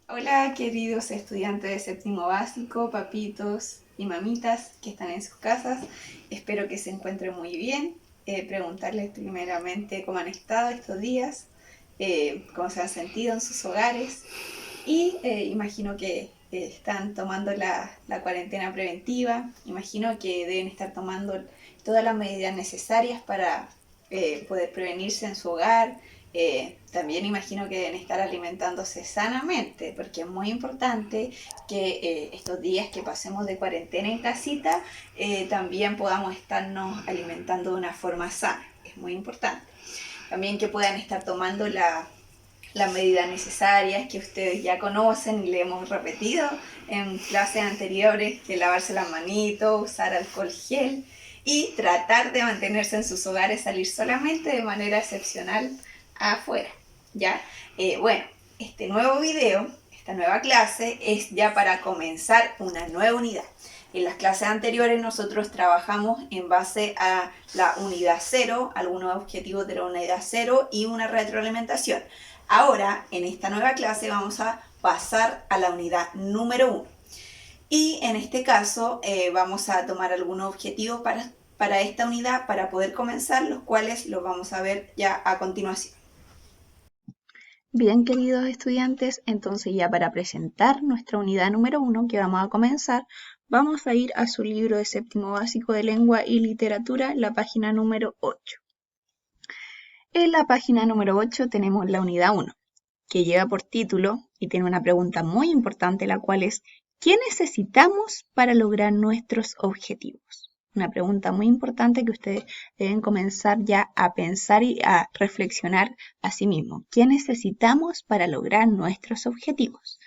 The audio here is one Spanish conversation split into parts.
Hola queridos estudiantes de séptimo básico, papitos y mamitas que están en sus casas. Espero que se encuentren muy bien. Preguntarles primeramente cómo han estado estos días, cómo se han sentido en sus hogares y imagino que están tomando la cuarentena preventiva. Imagino que deben estar tomando todas las medidas necesarias para poder prevenirse en su hogar. También imagino que deben estar alimentándose sanamente, porque es muy importante que estos días que pasemos de cuarentena en casita también podamos estarnos alimentando de una forma sana. Es muy importante. También que puedan estar tomando las medidas necesarias que ustedes ya conocen y le hemos repetido en clases anteriores, que lavarse las manitos, usar alcohol gel y tratar de mantenerse en sus hogares, salir solamente de manera excepcional afuera. ¿Ya? Bueno, este nuevo video, esta nueva clase es ya para comenzar una nueva unidad. En las clases anteriores nosotros trabajamos en base a la unidad 0, algunos objetivos de la unidad 0 y una retroalimentación. Ahora, en esta nueva clase vamos a pasar a la unidad número 1. Y en este caso vamos a tomar algunos objetivos para esta unidad para poder comenzar, los cuales los vamos a ver ya a continuación. Bien, queridos estudiantes, entonces ya para presentar nuestra unidad número 1 que vamos a comenzar, vamos a ir a su libro de séptimo básico de lengua y literatura, la página número 8. En la página número 8 tenemos la unidad 1, que lleva por título y tiene una pregunta muy importante, la cual es ¿qué necesitamos para lograr nuestros objetivos? Una pregunta muy importante que ustedes deben comenzar ya a pensar y a reflexionar a sí mismos. ¿Qué necesitamos para lograr nuestros objetivos?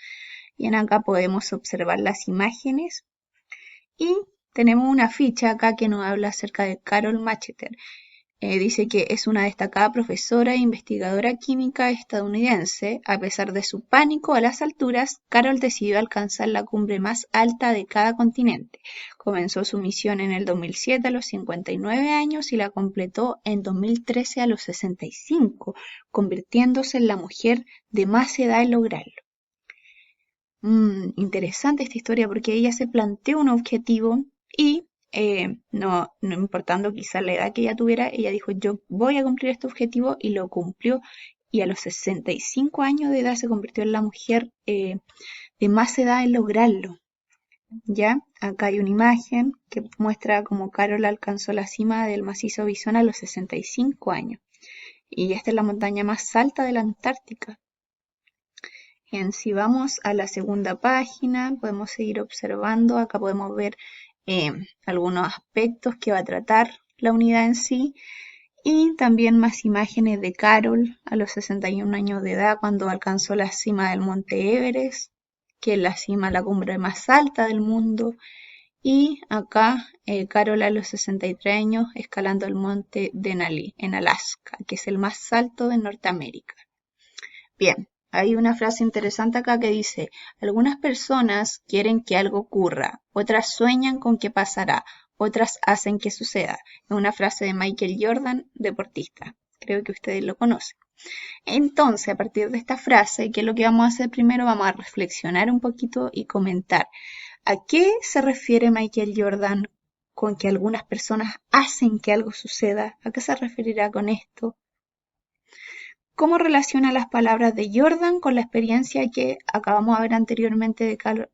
Bien, acá podemos observar las imágenes y tenemos una ficha acá que nos habla acerca de Carol Macheter. Dice que es una destacada profesora e investigadora química estadounidense. A pesar de su pánico a las alturas, Carol decidió alcanzar la cumbre más alta de cada continente. Comenzó su misión en el 2007 a los 59 años y la completó en 2013 a los 65, convirtiéndose en la mujer de más edad en lograrlo. Interesante esta historia porque ella se planteó un objetivo y no importando quizá la edad que ella tuviera, ella dijo, yo voy a cumplir este objetivo y lo cumplió. Y a los 65 años de edad se convirtió en la mujer de más edad en lograrlo. ¿Ya? Acá hay una imagen que muestra cómo Carol alcanzó la cima del macizo Bison a los 65 años. Y esta es la montaña más alta de la Antártica. Bien, si vamos a la segunda página, podemos seguir observando. Acá podemos ver algunos aspectos que va a tratar la unidad en sí y también más imágenes de Carol a los 61 años de edad cuando alcanzó la cima del monte Everest, que es la cumbre más alta del mundo. Y acá Carol a los 63 años escalando el monte Denali en Alaska, que es el más alto de Norteamérica. Bien, hay una frase interesante acá que dice, algunas personas quieren que algo ocurra, otras sueñan con que pasará, otras hacen que suceda. Es una frase de Michael Jordan, deportista. Creo que ustedes lo conocen. Entonces, a partir de esta frase, ¿qué es lo que vamos a hacer primero? Vamos a reflexionar un poquito y comentar. ¿A qué se refiere Michael Jordan con que algunas personas hacen que algo suceda? ¿A qué se referirá con esto? ¿Cómo relaciona las palabras de Jordan con la experiencia que acabamos de ver anteriormente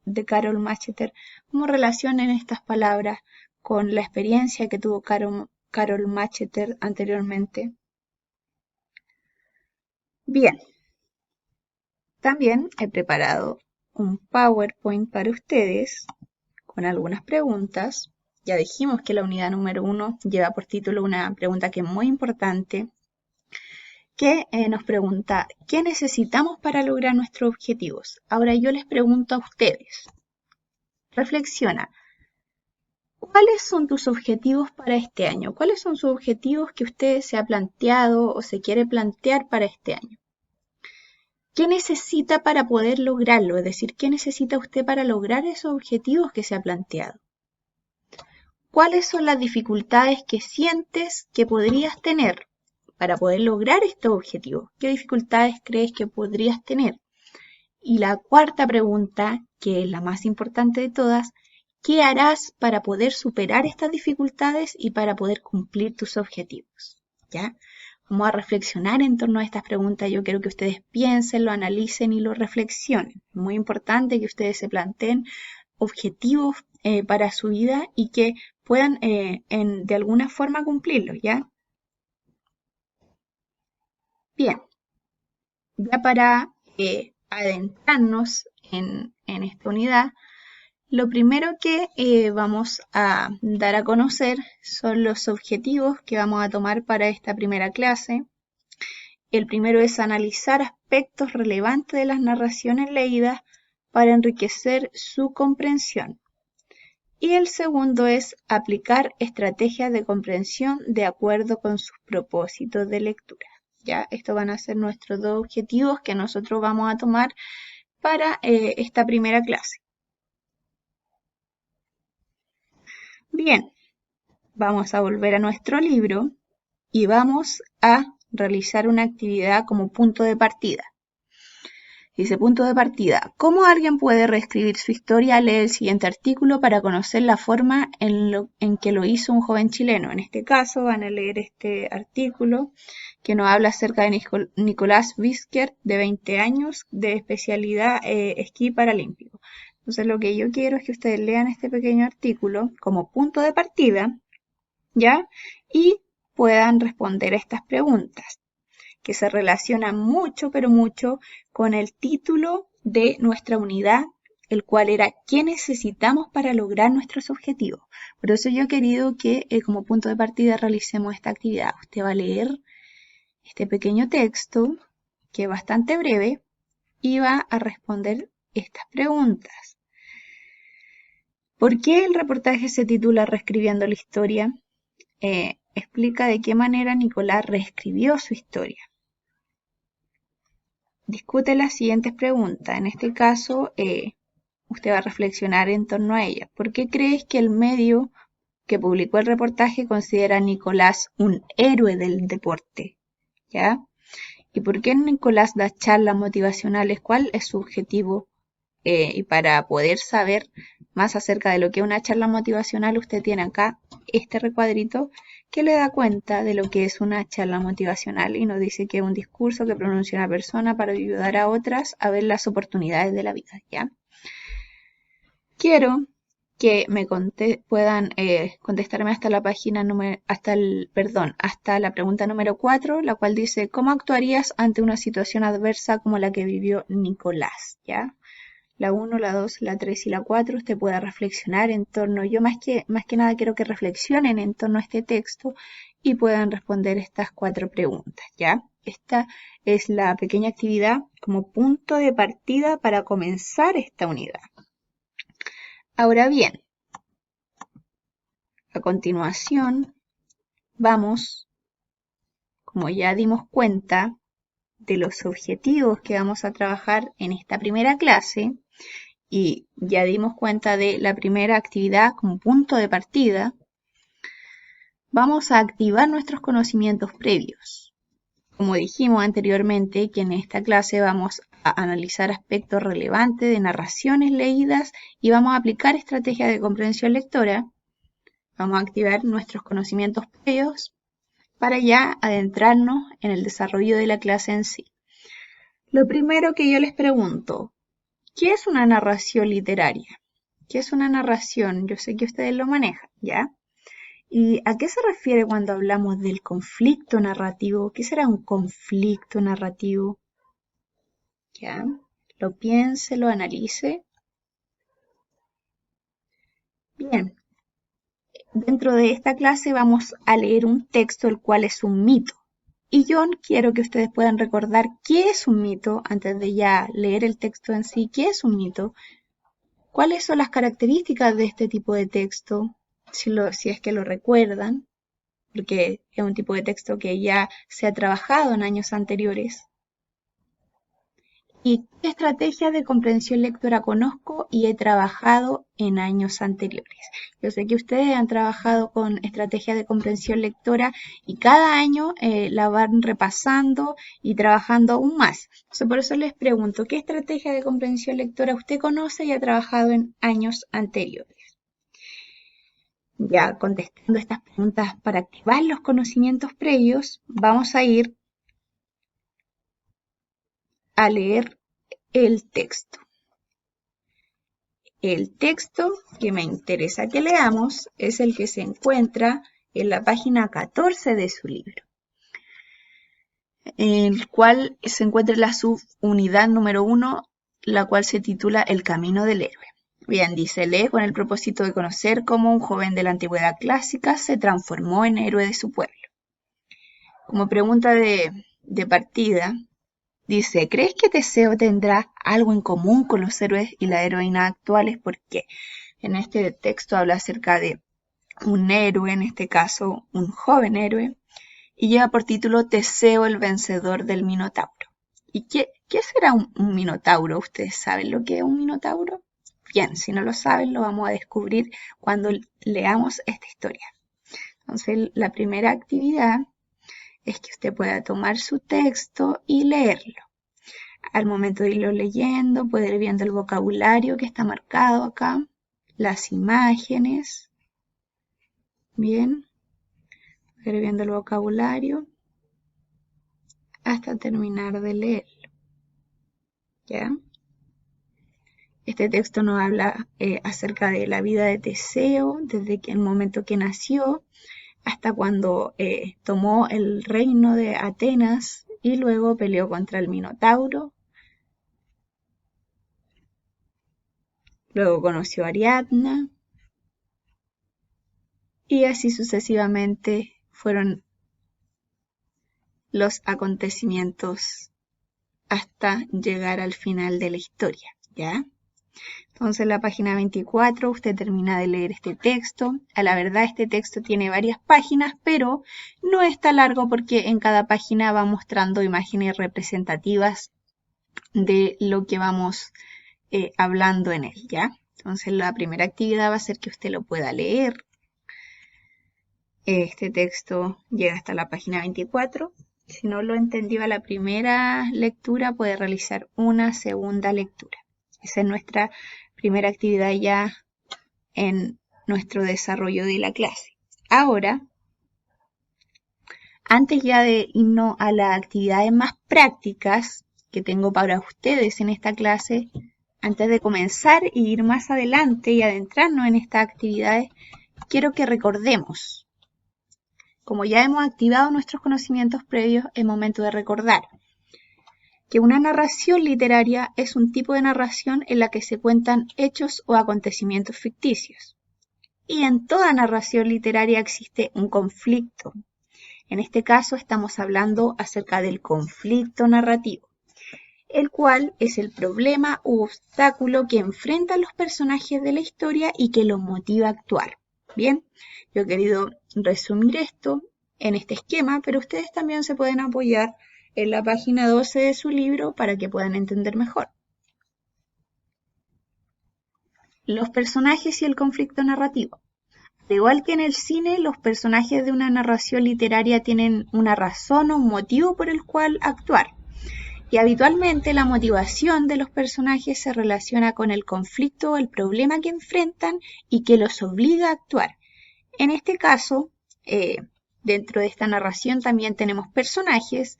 de Carol Macheter? ¿Cómo relacionan estas palabras con la experiencia que tuvo Carol Macheter anteriormente? Bien, también he preparado un PowerPoint para ustedes con algunas preguntas. Ya dijimos que la unidad número 1 lleva por título una pregunta que es muy importante, que nos pregunta, ¿qué necesitamos para lograr nuestros objetivos? Ahora yo les pregunto a ustedes, reflexiona, ¿cuáles son tus objetivos para este año? ¿Cuáles son sus objetivos que usted se ha planteado o se quiere plantear para este año? ¿Qué necesita para poder lograrlo? Es decir, ¿qué necesita usted para lograr esos objetivos que se ha planteado? ¿Cuáles son las dificultades que sientes que podrías tener para poder lograr estos objetivos? ¿Qué dificultades crees que podrías tener? Y la cuarta pregunta, que es la más importante de todas, ¿qué harás para poder superar estas dificultades y para poder cumplir tus objetivos? ¿Ya? Vamos a reflexionar en torno a estas preguntas. Yo quiero que ustedes piensen, lo analicen y lo reflexionen. Es muy importante que ustedes se planteen objetivos para su vida y que puedan de alguna forma cumplirlos, ¿ya? Bien, ya para adentrarnos en esta unidad, lo primero que vamos a dar a conocer son los objetivos que vamos a tomar para esta primera clase. El primero es analizar aspectos relevantes de las narraciones leídas para enriquecer su comprensión. Y el segundo es aplicar estrategias de comprensión de acuerdo con sus propósitos de lectura. ¿Ya? Estos van a ser nuestros dos objetivos que nosotros vamos a tomar para esta primera clase. Bien, vamos a volver a nuestro libro y vamos a realizar una actividad como punto de partida. Dice punto de partida. ¿Cómo alguien puede reescribir su historia? Lee el siguiente artículo para conocer la forma en que lo hizo un joven chileno. En este caso van a leer este artículo que nos habla acerca de Nicolás Vizquer, de 20 años, de especialidad esquí paralímpico. Entonces lo que yo quiero es que ustedes lean este pequeño artículo como punto de partida, ¿ya? Y puedan responder a estas preguntas, que se relaciona mucho, pero mucho con el título de nuestra unidad, el cual era ¿qué necesitamos para lograr nuestros objetivos? Por eso yo he querido que como punto de partida realicemos esta actividad. Usted va a leer este pequeño texto, que es bastante breve, y va a responder estas preguntas. ¿Por qué el reportaje se titula Reescribiendo la historia? Explica de qué manera Nicolás reescribió su historia. Discute las siguientes preguntas. En este caso, usted va a reflexionar en torno a ellas. ¿Por qué crees que el medio que publicó el reportaje considera a Nicolás un héroe del deporte? ¿Ya? ¿Y por qué Nicolás da charlas motivacionales? ¿Cuál es su objetivo? Y para poder saber más acerca de lo que es una charla motivacional, usted tiene acá este recuadrito que le da cuenta de lo que es una charla motivacional y nos dice que es un discurso que pronuncia una persona para ayudar a otras a ver las oportunidades de la vida, ¿ya? Quiero que me puedan contestarme hasta la página hasta la pregunta número 4, la cual dice ¿cómo actuarías ante una situación adversa como la que vivió Nicolás? ¿Ya? La 1, la 2, la 3 y la 4, usted pueda reflexionar en torno, yo más que nada quiero que reflexionen en torno a este texto y puedan responder estas 4 preguntas, ¿ya? Esta es la pequeña actividad como punto de partida para comenzar esta unidad. Ahora bien, a continuación vamos, como ya dimos cuenta de los objetivos que vamos a trabajar en esta primera clase, y ya dimos cuenta de la primera actividad como punto de partida, vamos a activar nuestros conocimientos previos. Como dijimos anteriormente, que en esta clase vamos a analizar aspectos relevantes de narraciones leídas y vamos a aplicar estrategias de comprensión lectora. Vamos a activar nuestros conocimientos previos para ya adentrarnos en el desarrollo de la clase en sí. Lo primero que yo les pregunto, ¿qué es una narración literaria? ¿Qué es una narración? Yo sé que ustedes lo manejan, ¿ya? ¿Y a qué se refiere cuando hablamos del conflicto narrativo? ¿Qué será un conflicto narrativo? ¿Ya? Lo piense, lo analice. Bien, dentro de esta clase vamos a leer un texto el cual es un mito. Y yo quiero que ustedes puedan recordar qué es un mito antes de ya leer el texto en sí. ¿Qué es un mito? ¿Cuáles son las características de este tipo de texto? Si es que lo recuerdan, porque es un tipo de texto que ya se ha trabajado en años anteriores. ¿Y qué estrategias de comprensión lectora conozco y he trabajado en años anteriores? Yo sé que ustedes han trabajado con estrategias de comprensión lectora y cada año la van repasando y trabajando aún más. Entonces, por eso les pregunto, ¿qué estrategia de comprensión lectora usted conoce y ha trabajado en años anteriores? Ya contestando estas preguntas para activar los conocimientos previos, vamos a ir a leer el texto. El texto que me interesa que leamos es el que se encuentra en la página 14 de su libro, en el cual se encuentra la subunidad número 1, la cual se titula El camino del héroe. Bien, dice, lee con el propósito de conocer cómo un joven de la antigüedad clásica se transformó en héroe de su pueblo. Como pregunta de partida, dice, ¿crees que Teseo tendrá algo en común con los héroes y las heroínas actuales? Porque en este texto habla acerca de un héroe, en este caso un joven héroe, y lleva por título Teseo el vencedor del Minotauro. ¿Y qué será un Minotauro? ¿Ustedes saben lo que es un Minotauro? Bien, si no lo saben, lo vamos a descubrir cuando leamos esta historia. Entonces, la primera actividad es que usted pueda tomar su texto y leerlo. Al momento de irlo leyendo, puede ir viendo el vocabulario que está marcado acá, las imágenes. Bien, puede ir viendo el vocabulario hasta terminar de leerlo. ¿Ya? Este texto nos habla acerca de la vida de Teseo, desde el momento que nació hasta cuando tomó el reino de Atenas y luego peleó contra el Minotauro. Luego conoció a Ariadna y así sucesivamente fueron los acontecimientos hasta llegar al final de la historia, ¿ya? Entonces en la página 24 usted termina de leer este texto. A la verdad este texto tiene varias páginas, pero no está largo porque en cada página va mostrando imágenes representativas de lo que vamos hablando en él, ¿ya? Entonces la primera actividad va a ser que usted lo pueda leer. Este texto llega hasta la página 24. Si no lo entendió a la primera lectura, puede realizar una segunda lectura. Esa es nuestra primera actividad ya en nuestro desarrollo de la clase. Ahora, antes ya de irnos a las actividades más prácticas que tengo para ustedes en esta clase, antes de comenzar e ir más adelante y adentrarnos en estas actividades, quiero que recordemos. Como ya hemos activado nuestros conocimientos previos, es momento de recordar que una narración literaria es un tipo de narración en la que se cuentan hechos o acontecimientos ficticios. Y en toda narración literaria existe un conflicto. En este caso estamos hablando acerca del conflicto narrativo, el cual es el problema u obstáculo que enfrentan los personajes de la historia y que los motiva a actuar. Bien, yo he querido resumir esto en este esquema, pero ustedes también se pueden apoyar en la página 12 de su libro para que puedan entender mejor. Los personajes y el conflicto narrativo. Al igual que en el cine, los personajes de una narración literaria tienen una razón o un motivo por el cual actuar. Y habitualmente la motivación de los personajes se relaciona con el conflicto o el problema que enfrentan y que los obliga a actuar. En este caso, dentro de esta narración también tenemos personajes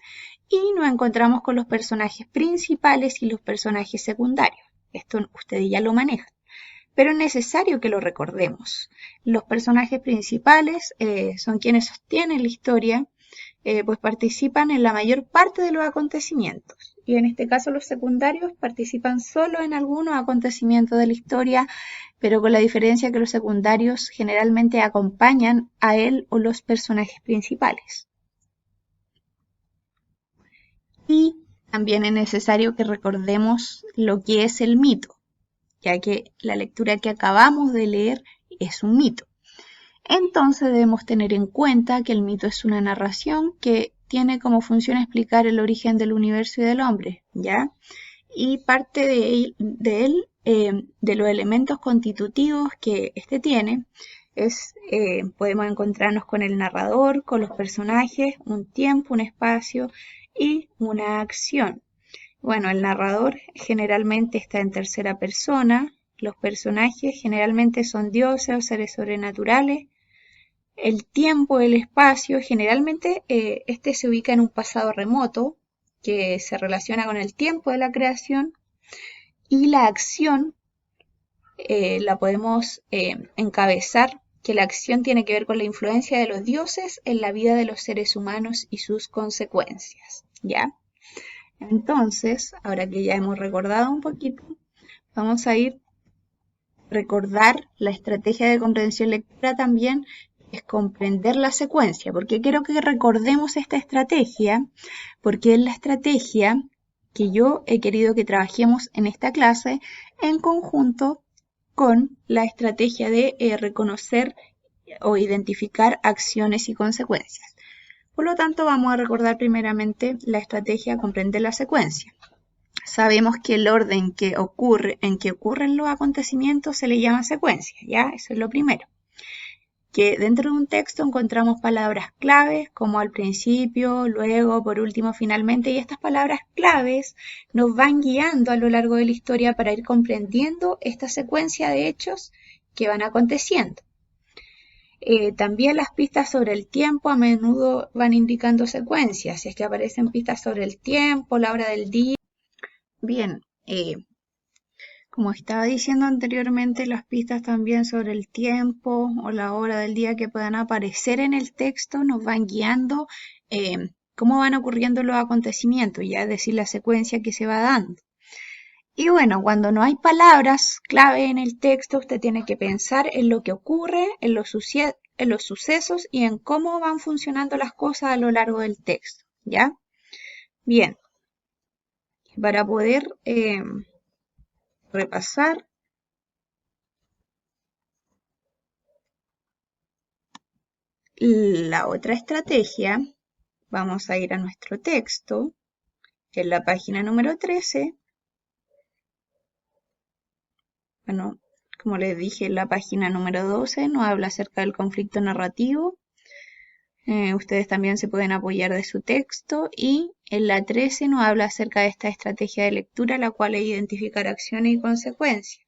y nos encontramos con los personajes principales y los personajes secundarios. Esto ustedes ya lo manejan, pero es necesario que lo recordemos. Los personajes principales son quienes sostienen la historia, pues participan en la mayor parte de los acontecimientos. Y en este caso los secundarios participan solo en algunos acontecimientos de la historia, pero con la diferencia que los secundarios generalmente acompañan a él o los personajes principales. Y también es necesario que recordemos lo que es el mito, ya que la lectura que acabamos de leer es un mito. Entonces debemos tener en cuenta que el mito es una narración que tiene como función explicar el origen del universo y del hombre, ¿ya? y parte de los elementos constitutivos que este tiene podemos encontrarnos con el narrador, con los personajes, un tiempo, un espacio y una acción. Bueno, el narrador generalmente está en tercera persona, los personajes generalmente son dioses o seres sobrenaturales, el tiempo, el espacio, generalmente este se ubica en un pasado remoto que se relaciona con el tiempo de la creación y la acción la podemos encabezar, que la acción tiene que ver con la influencia de los dioses en la vida de los seres humanos y sus consecuencias, ¿ya? Entonces, ahora que ya hemos recordado un poquito, vamos a ir recordar la estrategia de comprensión lectora también es comprender la secuencia, porque quiero que recordemos esta estrategia, porque es la estrategia que yo he querido que trabajemos en esta clase en conjunto con la estrategia de reconocer o identificar acciones y consecuencias. Por lo tanto, vamos a recordar primeramente la estrategia comprender la secuencia. Sabemos que el orden en que ocurren los acontecimientos se le llama secuencia, ¿ya? Eso es lo primero. Que dentro de un texto encontramos palabras claves como al principio, luego, por último, finalmente, y estas palabras claves nos van guiando a lo largo de la historia para ir comprendiendo esta secuencia de hechos que van aconteciendo. También las pistas sobre el tiempo a menudo van indicando secuencias, si es que aparecen pistas sobre el tiempo, la hora del día. Bien, como estaba diciendo anteriormente, las pistas también sobre el tiempo o la hora del día que puedan aparecer en el texto nos van guiando cómo van ocurriendo los acontecimientos, ya es decir, la secuencia que se va dando. Y bueno, cuando no hay palabras clave en el texto, usted tiene que pensar en lo que ocurre, en los sucesos y en cómo van funcionando las cosas a lo largo del texto, ¿ya? Bien, para poder repasar la otra estrategia, vamos a ir a nuestro texto, en la página número 13. Bueno, como les dije, en la página número 12 nos habla acerca del conflicto narrativo. Ustedes también se pueden apoyar de su texto. Y en la 13 nos habla acerca de esta estrategia de lectura, la cual es identificar acciones y consecuencias.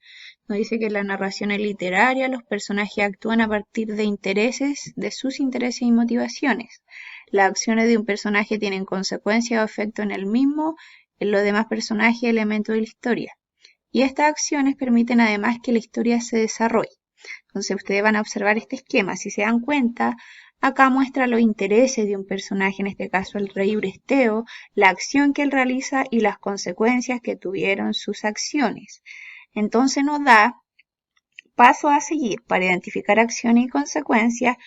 Nos dice que en la narración literaria los personajes actúan a partir de intereses, de sus intereses y motivaciones. Las acciones de un personaje tienen consecuencias o efecto en el mismo, en los demás personajes y elementos de la historia. Y estas acciones permiten además que la historia se desarrolle. Entonces ustedes van a observar este esquema. Si se dan cuenta, acá muestra los intereses de un personaje, en este caso el rey Euristeo, la acción que él realiza y las consecuencias que tuvieron sus acciones. Entonces nos da paso a seguir para identificar acciones y consecuencias.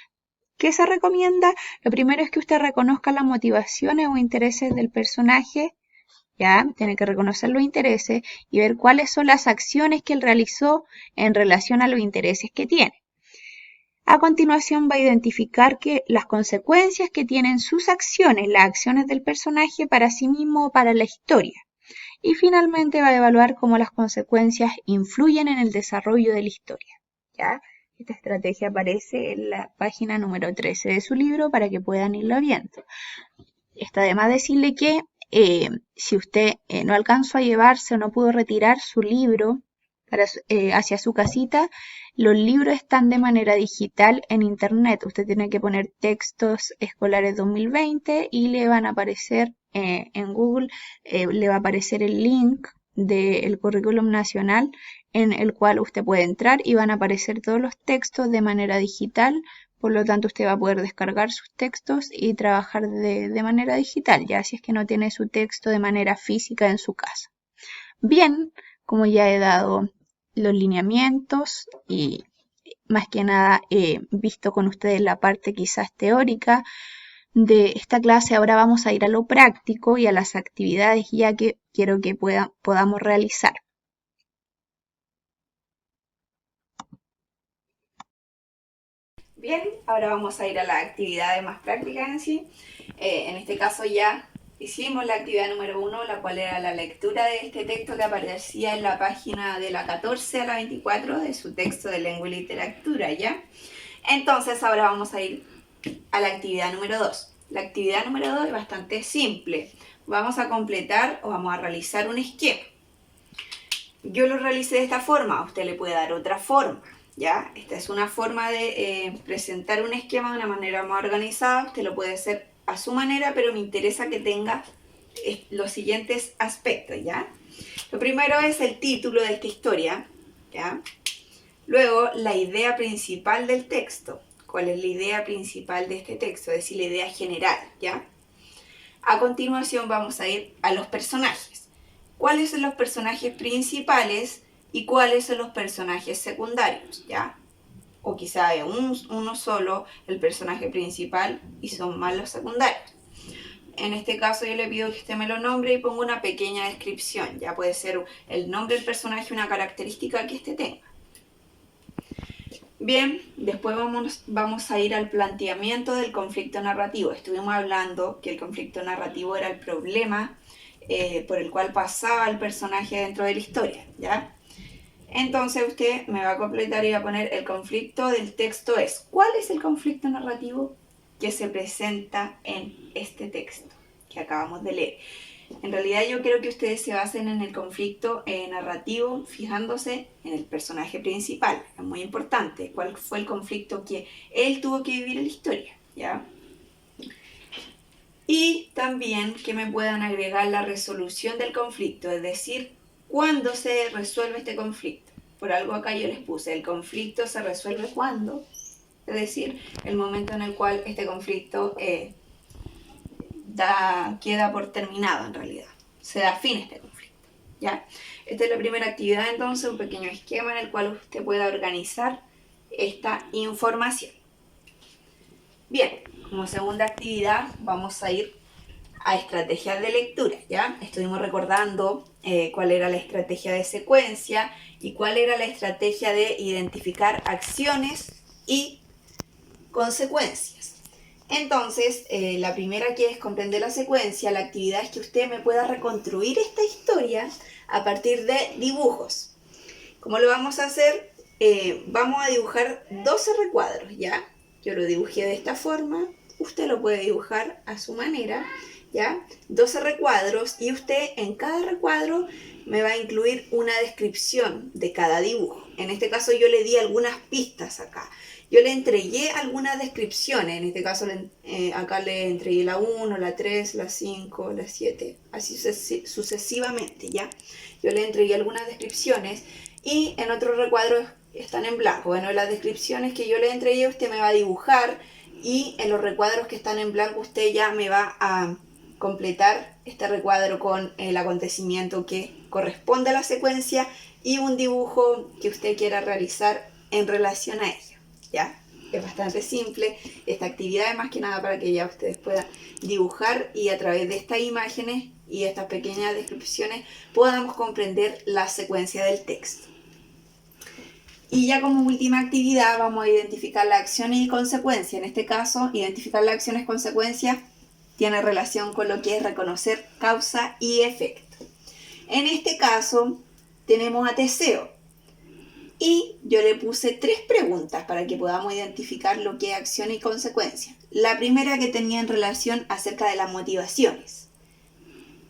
¿Qué se recomienda? Lo primero es que usted reconozca las motivaciones o intereses del personaje. ¿Ya? Tiene que reconocer los intereses y ver cuáles son las acciones que él realizó en relación a los intereses que tiene. A continuación va a identificar las consecuencias que tienen sus acciones, las acciones del personaje para sí mismo o para la historia. Y finalmente va a evaluar cómo las consecuencias influyen en el desarrollo de la historia. ¿Ya? Esta estrategia aparece en la página número 13 de su libro para que puedan irlo viendo. Está de más decirle que si usted no alcanzó a llevarse o no pudo retirar su libro hacia su casita, los libros están de manera digital en internet. Usted tiene que poner textos escolares 2020 y le van a aparecer en Google, le va a aparecer el link del currículum nacional en el cual usted puede entrar y van a aparecer todos los textos de manera digital. Por lo tanto, usted va a poder descargar sus textos y trabajar de manera digital, ya si es que no tiene su texto de manera física en su casa. Bien, como ya he dado los lineamientos y más que nada he visto con ustedes la parte quizás teórica de esta clase, ahora vamos a ir a lo práctico y a las actividades ya que quiero que podamos realizar. Bien, ahora vamos a ir a las actividades más prácticas en sí. En este caso ya Hicimos la actividad número 1, la cual era la lectura de este texto que aparecía en la página de la 14 a la 24 de su texto de lengua y literatura, ¿ya? Entonces ahora vamos a ir a la actividad número 2. La actividad número 2 es bastante simple. Vamos a completar o vamos a realizar un esquema. Yo lo realicé de esta forma, usted le puede dar otra forma, ¿ya? Esta es una forma de presentar un esquema de una manera más organizada. Usted lo puede hacer a su manera, pero me interesa que tenga los siguientes aspectos, ¿ya? Lo primero es el título de esta historia, ¿ya? Luego, la idea principal del texto. ¿Cuál es la idea principal de este texto? Es decir, la idea general, ¿ya? A continuación vamos a ir a los personajes. ¿Cuáles son los personajes principales y cuáles son los personajes secundarios, ¿ya? O quizá hay uno solo, el personaje principal, y son más los secundarios. En este caso yo le pido que usted me lo nombre y ponga una pequeña descripción. Ya puede ser el nombre del personaje, una característica que este tenga. Bien, después vamos a ir al planteamiento del conflicto narrativo. Estuvimos hablando que el conflicto narrativo era el problema por el cual pasaba el personaje dentro de la historia, ¿ya? Entonces usted me va a completar y va a poner el conflicto del texto es. ¿Cuál es el conflicto narrativo que se presenta en este texto que acabamos de leer? En realidad yo quiero que ustedes se basen en el conflicto narrativo, fijándose en el personaje principal. Es muy importante. ¿Cuál fue el conflicto que él tuvo que vivir en la historia? ¿Ya? Y también que me puedan agregar la resolución del conflicto, es decir, ¿cuándo se resuelve este conflicto? Por algo acá yo les puse, el conflicto se resuelve cuando, es decir, el momento en el cual este conflicto queda por terminado en realidad, se da fin a este conflicto, ¿ya? Esta es la primera actividad entonces, un pequeño esquema en el cual usted pueda organizar esta información. Bien, como segunda actividad vamos a ir a estrategias de lectura, ¿ya? Estuvimos recordando cuál era la estrategia de secuencia y cuál era la estrategia de identificar acciones y consecuencias. Entonces, la primera que es comprender la secuencia, la actividad es que usted me pueda reconstruir esta historia a partir de dibujos. ¿Cómo lo vamos a hacer? Vamos a dibujar 12 recuadros, ¿ya? Yo lo dibujé de esta forma, usted lo puede dibujar a su manera, ¿ya? 12 recuadros y usted en cada recuadro me va a incluir una descripción de cada dibujo. En este caso yo le di algunas pistas acá. Yo le entregué algunas descripciones, en este caso acá le entregué la 1, la 3, la 5, la 7, así sucesivamente, ¿ya? Yo le entregué algunas descripciones y en otros recuadros están en blanco. Bueno, las descripciones que yo le entregué usted me va a dibujar y en los recuadros que están en blanco usted ya me va a completar este recuadro con el acontecimiento que corresponde a la secuencia y un dibujo que usted quiera realizar en relación a ello. ¿Ya? Es bastante simple. Esta actividad es más que nada para que ya ustedes puedan dibujar y a través de estas imágenes y estas pequeñas descripciones podamos comprender la secuencia del texto. Y ya como última actividad vamos a identificar las acciones y consecuencias. En este caso, identificar las acciones y consecuencias tiene relación con lo que es reconocer causa y efecto. En este caso tenemos a Teseo. Y yo le puse 3 preguntas para que podamos identificar lo que es acción y consecuencia. La primera que tenía en relación acerca de las motivaciones.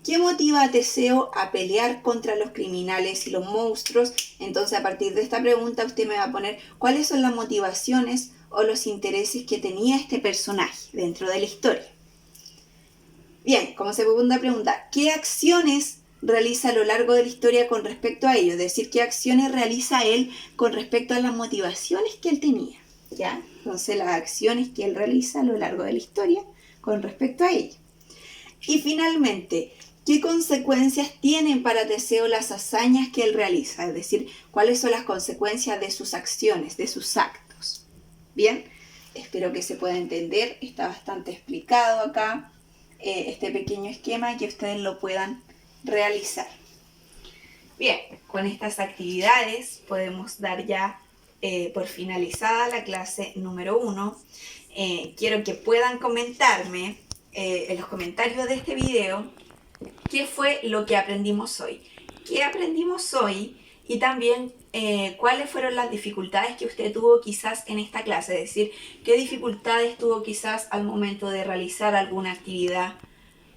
¿Qué motiva a Teseo a pelear contra los criminales y los monstruos? Entonces a partir de esta pregunta usted me va a poner cuáles son las motivaciones o los intereses que tenía este personaje dentro de la historia. Bien, como segunda pregunta, ¿qué acciones realiza a lo largo de la historia con respecto a ello? Es decir, ¿qué acciones realiza él con respecto a las motivaciones que él tenía? ¿Ya? Entonces, las acciones que él realiza a lo largo de la historia con respecto a ello. Y finalmente, ¿qué consecuencias tienen para Teseo las hazañas que él realiza? Es decir, ¿cuáles son las consecuencias de sus acciones, de sus actos? Bien, espero que se pueda entender. Está bastante explicado acá este pequeño esquema y que ustedes lo puedan realizar. Bien, con estas actividades podemos dar ya por finalizada la clase número 1. Quiero que puedan comentarme en los comentarios de este video qué fue lo que aprendimos hoy. ¿Qué aprendimos hoy? Y también cuáles fueron las dificultades que usted tuvo quizás en esta clase, es decir, qué dificultades tuvo quizás al momento de realizar alguna actividad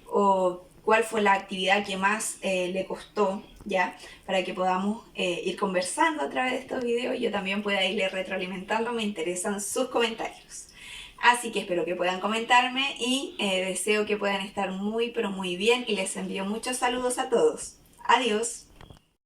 o cuál fue la actividad que más le costó, ¿ya? Para que podamos ir conversando a través de estos videos y yo también pueda irle retroalimentando, me interesan sus comentarios. Así que espero que puedan comentarme y deseo que puedan estar muy pero muy bien y les envío muchos saludos a todos. Adiós.